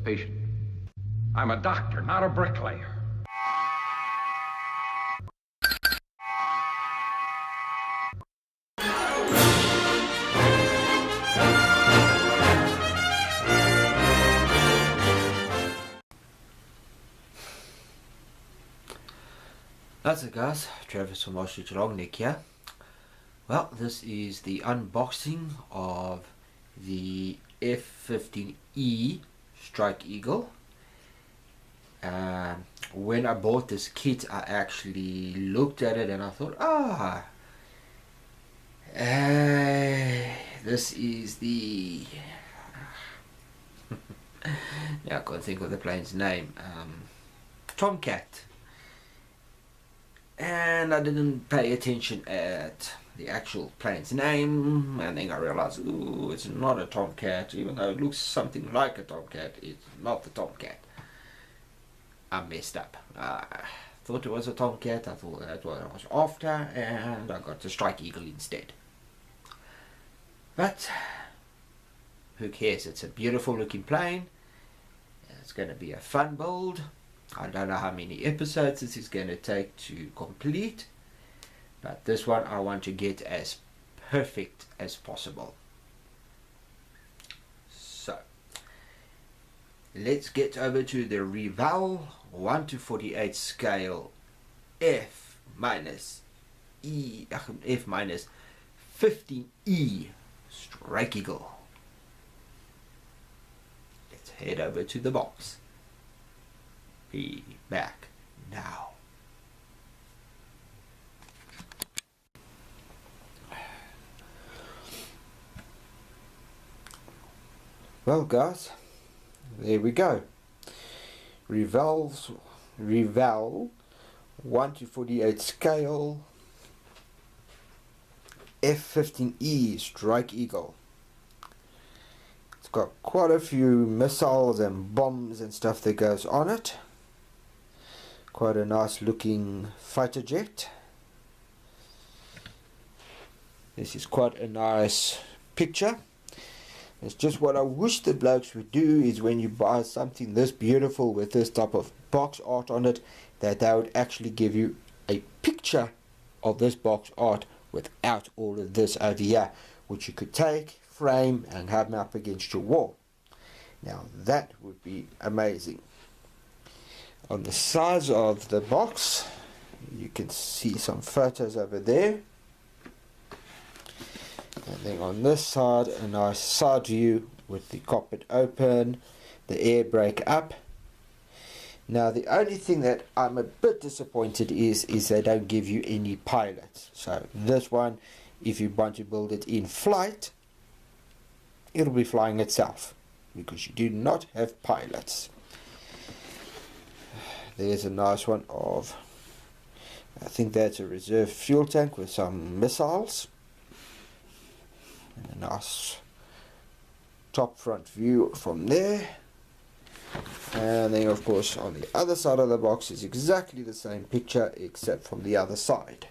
patient. I'm a doctor, not a bricklayer. That's it, guys. Travis from Ostrich Longneck here. Well, this is the unboxing of the F15E Strike Eagle. When I bought this kit, I actually looked at it and I thought, this is the now I can't think of the plane's name. Tomcat. And I didn't pay attention at the actual plane's name, and then I realized, ooh, it's not a Tomcat, even though it looks something like a Tomcat. It's not the Tomcat. I messed up. I thought it was a Tomcat. I thought that's what I was after, and I got the Strike Eagle instead. But who cares? It's a beautiful looking plane. It's going to be a fun build. I don't know how many episodes this is going to take to complete, but this one I want to get as perfect as possible. So let's get over to the Revell 1:48 scale F-15E Strike Eagle. Let's head over to the box. Be back now. Well, guys, there we go. Revell 1:48 scale F-15E Strike Eagle. It's got quite a few missiles and bombs and stuff that goes on it. Quite a nice looking fighter jet. This is quite a nice picture. It's just what I wish the blokes would do, is when you buy something this beautiful with this type of box art on it, that they would actually give you a picture of this box art without all of this over here, which you could take, frame and have up against your wall. Now that would be amazing. On the sides of the box you can see some photos over there, and then on this side a nice side view with the cockpit open, the air brake up. Now the only thing that I'm a bit disappointed is they don't give you any pilots. So this one, if you want to build it in flight, it'll be flying itself, because you do not have pilots. There's a nice one of, I think that's a reserve fuel tank with some missiles. And a nice top front view from there. And then of course on the other side of the box is exactly the same picture, except from the other side.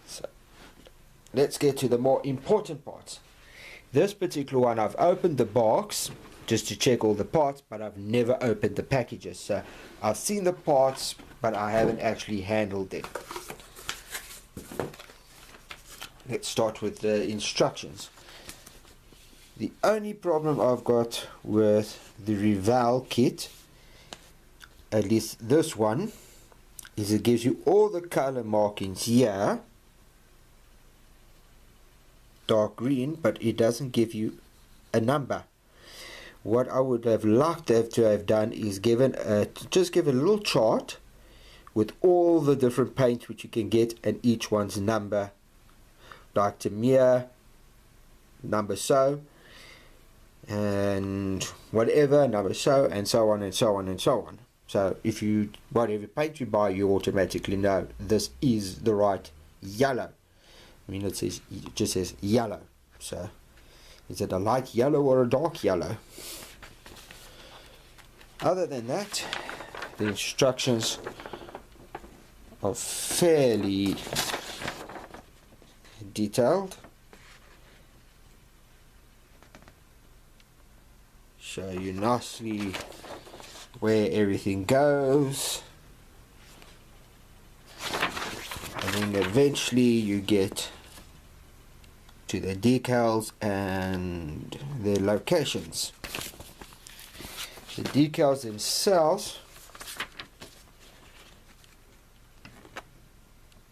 So let's get to the more important parts. This particular one, I've opened the box just to check all the parts, but I've never opened the packages. So I've seen the parts, but I haven't actually handled them. Let's start with the instructions. The only problem I've got with the Revell kit, at least this one, is it gives you all the color markings here, dark green, but it doesn't give you a number. What I would have liked to have done is just give a little chart with all the different paints which you can get and each one's number, like Tamiya, number so, and whatever, number so, and so on and so on and so on. So if you, whatever paint you buy, you automatically know this is the right yellow. I mean, it just says yellow. So is it a light yellow or a dark yellow? Other than that, the instructions are fairly detailed. show you nicely where everything goes, and then eventually you get to the decals and their locations. The decals themselves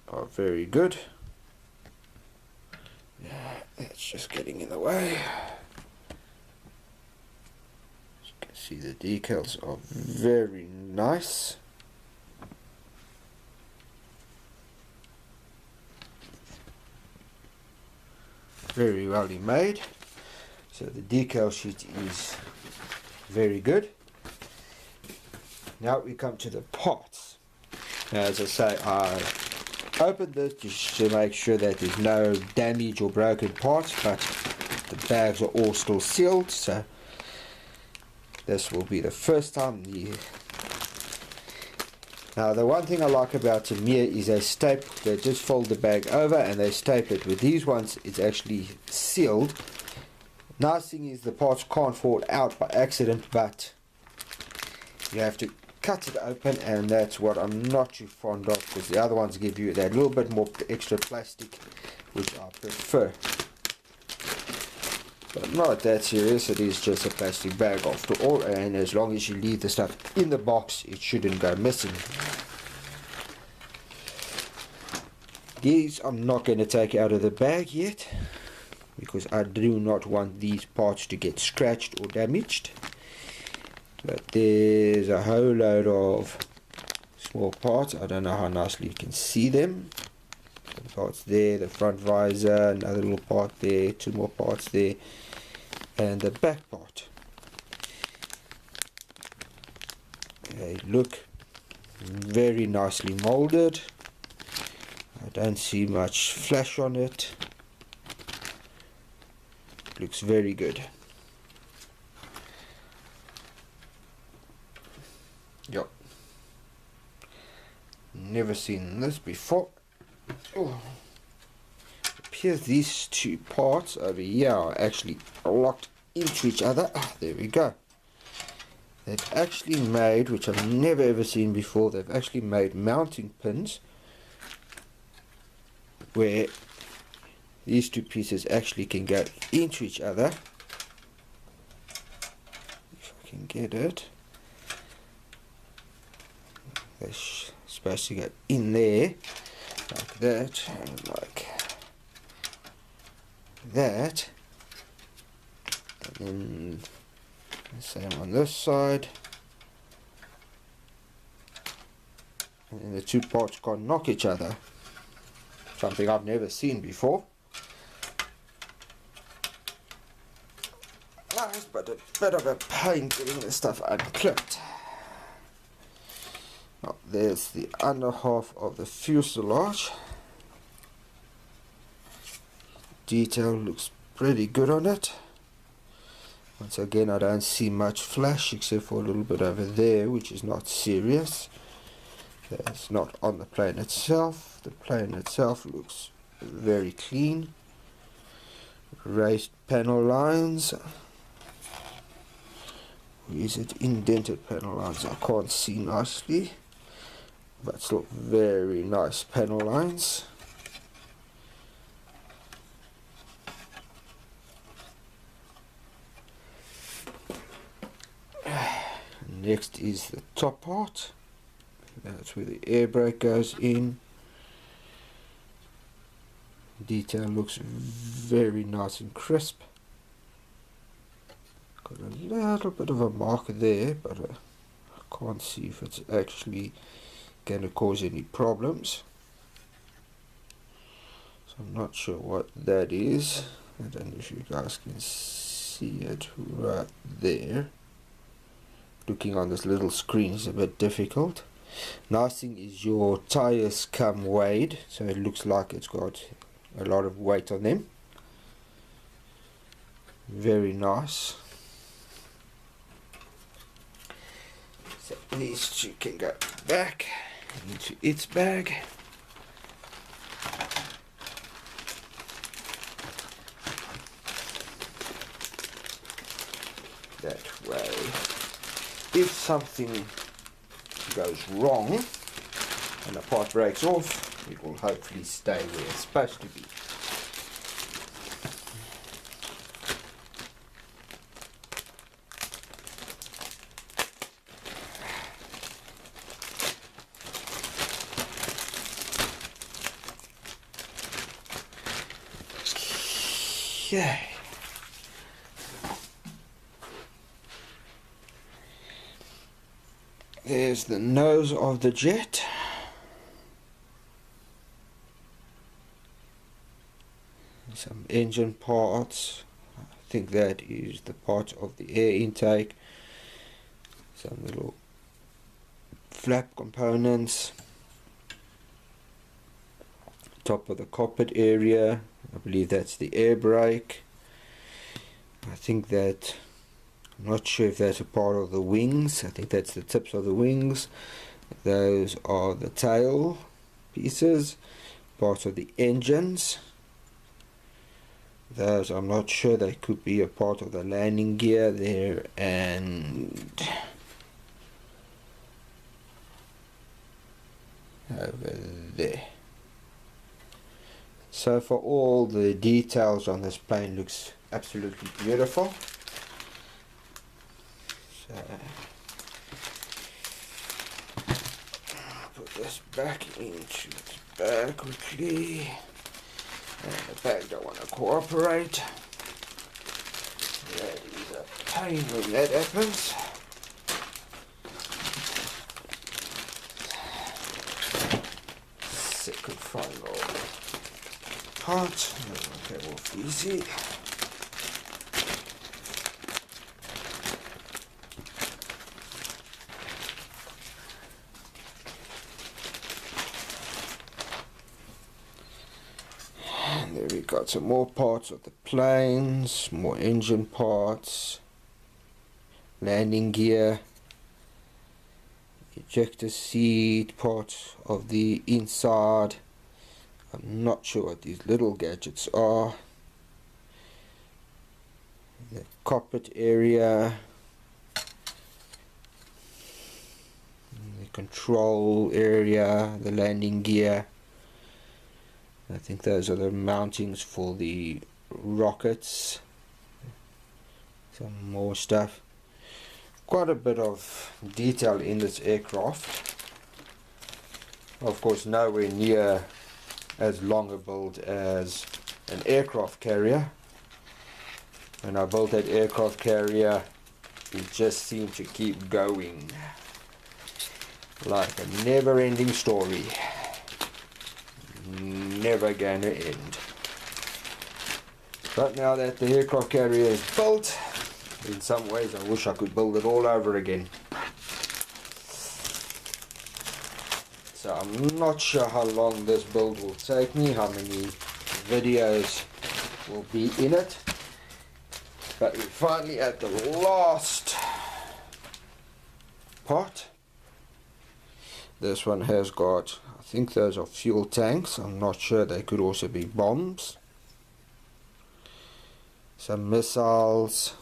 are very good. That's just getting in the way. As you can see, the decals are very nice. Very well made. So the decal sheet is very good. Now we come to the parts. Now, as I say, I opened this just to make sure that there's no damage or broken parts, but the bags are all still sealed, so this will be the first time. Now the one thing I like about Tamiya is they just fold the bag over and they staple it. With these ones it's actually sealed. Nice thing is the parts can't fall out by accident, but you have to cut it open, and that's what I'm not too fond of, because the other ones give you that little bit more extra plastic, which I prefer. But I'm not that serious, it is just a plastic bag after all, and as long as you leave the stuff in the box it shouldn't go missing. These I'm not going to take out of the bag yet, because I do not want these parts to get scratched or damaged. But there's a whole load of small parts. I don't know how nicely you can see them. The parts there, the front visor, another little part there, two more parts there, and the back part. They look very nicely molded. I don't see much flash on it. Looks very good. Yep. Never seen this before. Oh. It appears these two parts over here are actually locked into each other. Ah, there we go. They've actually made, which I've never ever seen before, they've actually made mounting pins where these two pieces actually can go into each other. If I can get it. They're supposed to go in there like that, and like that, and then the same on this side, and then the two parts can't knock each other. Something I've never seen before. Nice, but a bit of a pain getting this stuff unclipped. Now, there's the under half of the fuselage. Detail looks pretty good on it. Once again, I don't see much flash except for a little bit over there, which is not serious. That's not on the plane itself. The plane itself looks very clean. Raised panel lines. Or is it indented panel lines? I can't see nicely. But still very nice panel lines. Next is the top part. That's where the air brake goes in. Detail looks very nice and crisp. Got a little bit of a mark there, but I can't see if it's actually going to cause any problems. So I'm not sure what that is. I don't know if you guys can see it right there. Looking on this little screen is a bit difficult. Nice thing is your tires come weighed, so it looks like it's got a lot of weight on them. Very nice. So these two can go back into its bag. That way, if something goes wrong and the part breaks off, it will hopefully stay where it's supposed to be. Okay. There's the nose of the jet. Some engine parts. I think that is the part of the air intake. Some little flap components. Top of the cockpit area. I believe that's the air brake. I think that, I'm not sure if that's a part of the wings. I think that's the tips of the wings. Those are the tail pieces, part of the engines. Those I'm not sure, they could be a part of the landing gear there, and over there. So for all the details on this plane, looks absolutely beautiful. So put this back into its bag quickly. And the bag don't want to cooperate. That is a pain when that happens. Second final part. That will be easy. And there we got some more parts of the planes, more engine parts, landing gear, ejector seat, part of the inside. I'm not sure what these little gadgets are. The cockpit area, the control area, the landing gear. I think those are the mountings for the rockets. Some more stuff. Quite a bit of detail in this aircraft. Of course, nowhere near as long a build as an aircraft carrier. When I built that aircraft carrier, it just seemed to keep going like a never-ending story. Never going to end. But now that the aircraft carrier is built, in some ways I wish I could build it all over again. So I'm not sure how long this build will take me, how many videos will be in it. But we're finally at the last part. This one has got, I think those are fuel tanks. I'm not sure, they could also be bombs. Some missiles,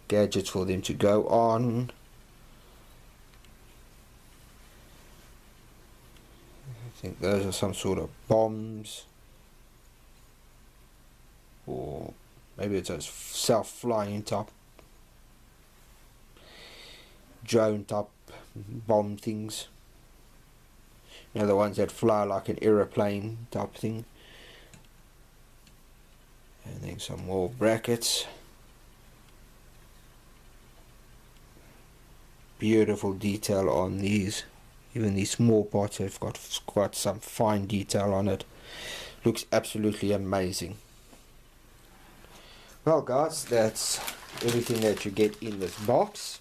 gadgets for them to go on. I think those are some sort of bombs. Or maybe it's a self-flying type, drone type bomb things. You know, the ones that fly like an aeroplane type thing. And then some more brackets. Beautiful detail on these. Even these small parts have got some fine detail on it. Looks absolutely amazing. Well guys, that's everything that you get in this box.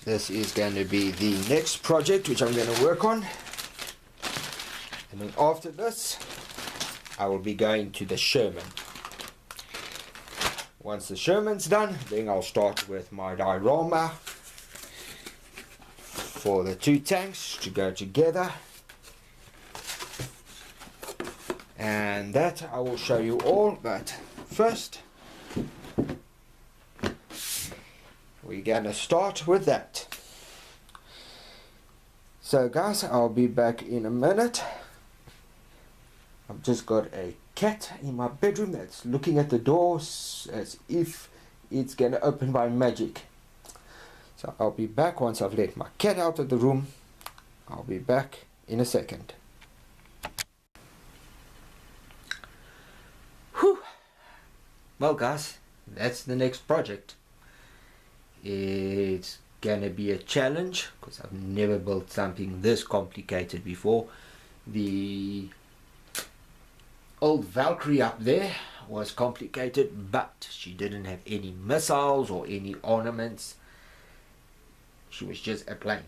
This is going to be the next project which I'm going to work on. And then after this, I will be going to the Sherman. Once the Sherman's done, then I'll start with my diorama for the two tanks to go together. and that I will show you all, but first we're gonna start with that. So guys, I'll be back in a minute. I've just got a cat in my bedroom that's looking at the doors as if it's gonna open by magic. So I'll be back once I've let my cat out of the room. I'll be back in a second. Whew. Well guys, that's the next project. It's gonna be a challenge because I've never built something this complicated before. The old Valkyrie up there was complicated, but she didn't have any missiles or any ornaments. She was just a plane.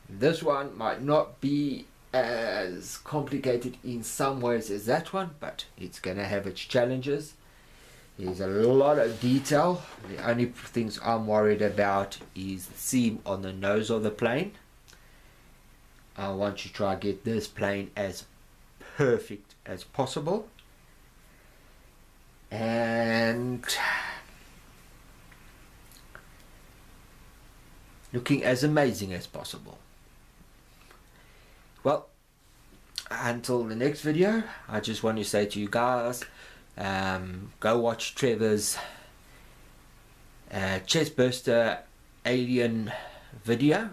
This one might not be as complicated in some ways as that one, but it's gonna have its challenges. There's a lot of detail. The only things I'm worried about is the seam on the nose of the plane. I want to try to get this plane as perfect as possible and looking as amazing as possible. Well, until the next video, I just want to say to you guys, go watch Trevor's chestburster alien video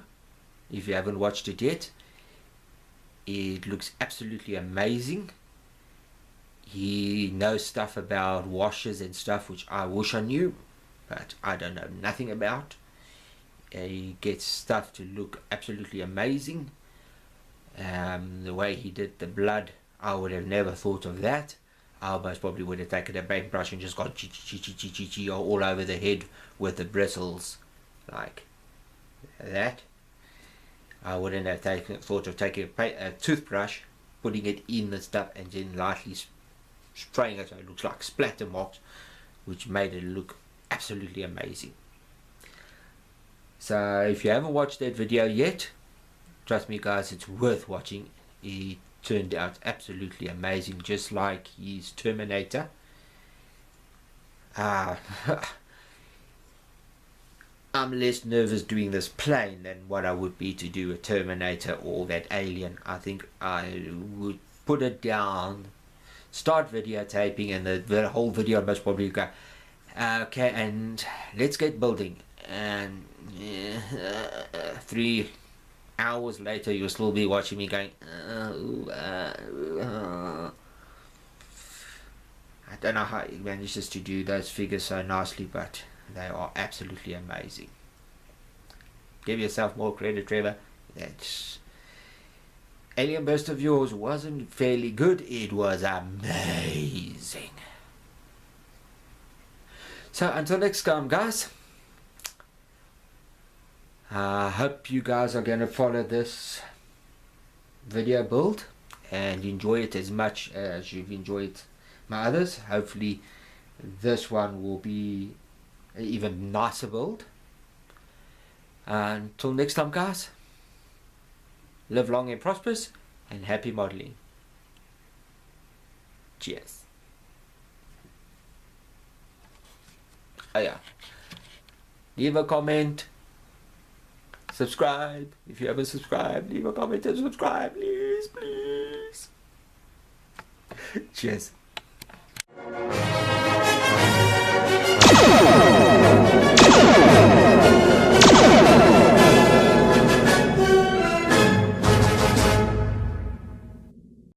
if you haven't watched it yet. It looks absolutely amazing. He knows stuff about washers and stuff which I wish I knew, but I don't know nothing about. He gets stuff to look absolutely amazing. The way he did the blood, I would have never thought of that. I most probably would have taken a paintbrush and just got all over the head with the bristles like that. I wouldn't have thought of taking a toothbrush, putting it in the stuff and then lightly spraying it so it looks like splatter marks, which made it look absolutely amazing. So if you haven't watched that video yet, trust me guys, it's worth watching. It turned out absolutely amazing, just like his Terminator. I'm less nervous doing this plane than what I would be to do a Terminator or that alien. I think I would put it down, start videotaping, and the whole video most probably go, okay, and let's get building. And 3 hours later you'll still be watching me going, I don't know how he manages to do those figures so nicely, but they are absolutely amazing. Give yourself more credit, Trevor. That alien burst of yours wasn't fairly good, it was amazing. So until next time guys, I hope you guys are going to follow this video build and enjoy it as much as you've enjoyed my others. Hopefully this one will be an even nicer build. Until next time guys, live long and prosperous and happy modeling. Cheers. Oh yeah, leave a comment, subscribe if you haven't subscribed, leave a comment and subscribe, please, please. Cheers.